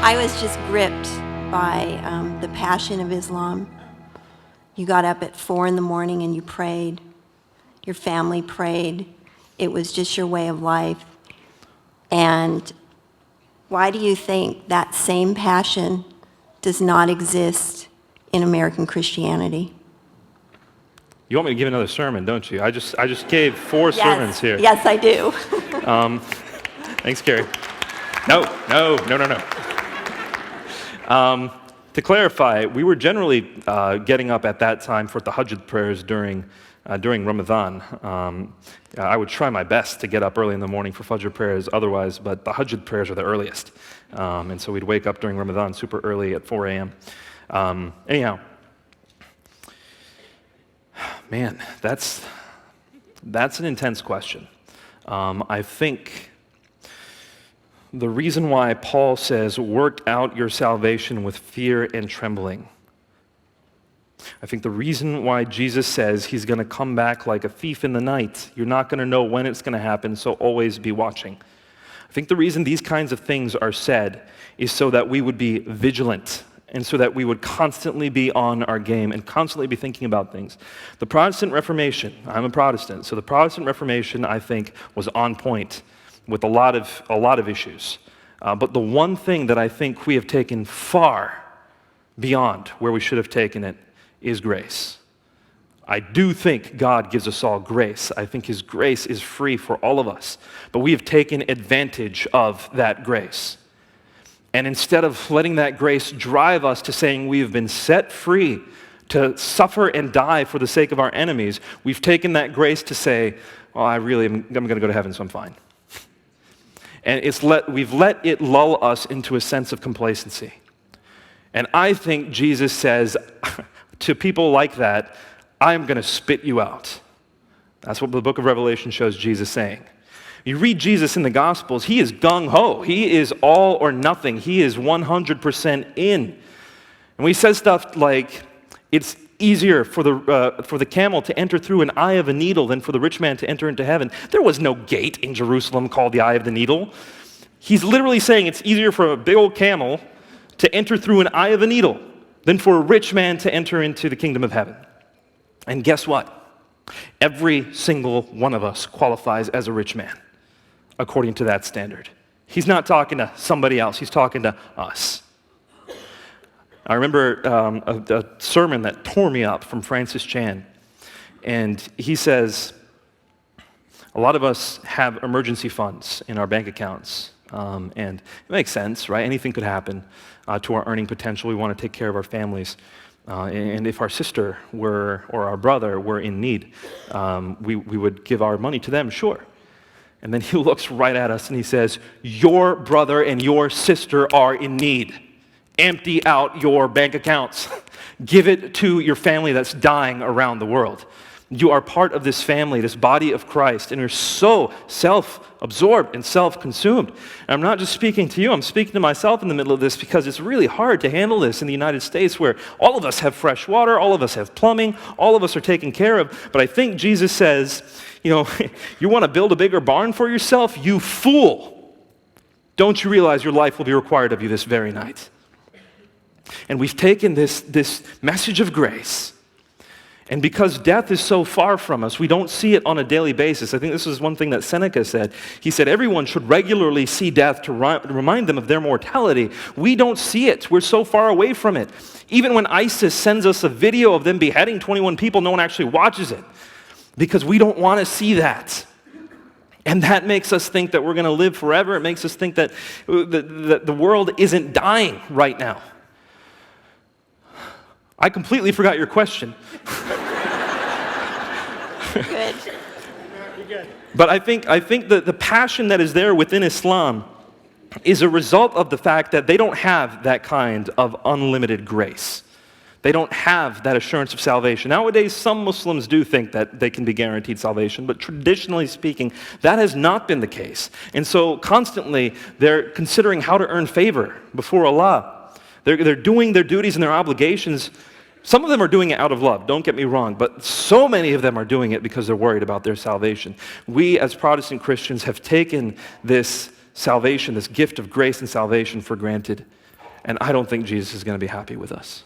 I was just gripped by the passion of Islam. You got up at 4 in the morning and you prayed. Your family prayed. It was just your way of life. And why do you think that same passion does not exist in American Christianity? You want me to give another sermon, don't you? I just gave 4 sermons here. Yes, I do. Thanks, Carrie. No. To clarify, we were generally getting up at that time for tahajjud prayers during Ramadan. I would try my best to get up early in the morning for Fajr prayers otherwise, but the tahajjud prayers are the earliest. And so we'd wake up during Ramadan super early at 4 a.m. Anyhow, man, that's an intense question. I think the reason why Paul says, work out your salvation with fear and trembling. I think the reason why Jesus says he's going to come back like a thief in the night, you're not going to know when it's going to happen, so always be watching. I think the reason these kinds of things are said is so that we would be vigilant and so that we would constantly be on our game and constantly be thinking about things. The Protestant Reformation, I'm a Protestant, so the Protestant Reformation, I think, was on point with a lot of issues. But the one thing that I think we have taken far beyond where we should have taken it is grace. I do think God gives us all grace. I think His grace is free for all of us. But we have taken advantage of that grace. And instead of letting that grace drive us to saying we have been set free to suffer and die for the sake of our enemies, we've taken that grace to say, well, I'm going to go to heaven, so I'm fine. And we've let it lull us into a sense of complacency. And I think Jesus says to people like that, I'm going to spit you out. That's what the book of Revelation shows Jesus saying. You read Jesus in the Gospels, he is gung-ho. He is all or nothing. He is 100% in. And he says stuff like, it's easier for the camel to enter through an eye of a needle than for the rich man to enter into heaven. There was no gate in Jerusalem called the eye of the needle. He's literally saying it's easier for a big old camel to enter through an eye of a needle than for a rich man to enter into the kingdom of heaven. And guess what? Every single one of us qualifies as a rich man, according to that standard. He's not talking to somebody else. He's talking to us. I remember a sermon that tore me up from Francis Chan. And he says, a lot of us have emergency funds in our bank accounts. And it makes sense, right? Anything could happen to our earning potential. We want to take care of our families. And if our sister or our brother were in need, we would give our money to them, sure. And then he looks right at us and he says, your brother and your sister are in need. Empty out your bank accounts. Give it to your family that's dying around the world. You are part of this family, this body of Christ, and you're so self-absorbed and self-consumed. And I'm not just speaking to you, I'm speaking to myself in the middle of this because it's really hard to handle this in the United States where all of us have fresh water, all of us have plumbing, all of us are taken care of. But I think Jesus says, you want to build a bigger barn for yourself? You fool! Don't you realize your life will be required of you this very night? And we've taken this message of grace, and because death is so far from us, we don't see it on a daily basis. I think this is one thing that Seneca said. He said, everyone should regularly see death to remind them of their mortality. We don't see it. We're so far away from it. Even when ISIS sends us a video of them beheading 21 people, no one actually watches it because we don't want to see that. And that makes us think that we're going to live forever. It makes us think that the world isn't dying right now. I completely forgot your question. Good. But I think that the passion that is there within Islam is a result of the fact that they don't have that kind of unlimited grace. They don't have that assurance of salvation. Nowadays, some Muslims do think that they can be guaranteed salvation, but traditionally speaking, that has not been the case. And so constantly, they're considering how to earn favor before Allah. They're doing their duties and their obligations. Some of them are doing it out of love, don't get me wrong, but so many of them are doing it because they're worried about their salvation. We as Protestant Christians have taken this salvation, this gift of grace and salvation for granted. and I don't think Jesus is going to be happy with us.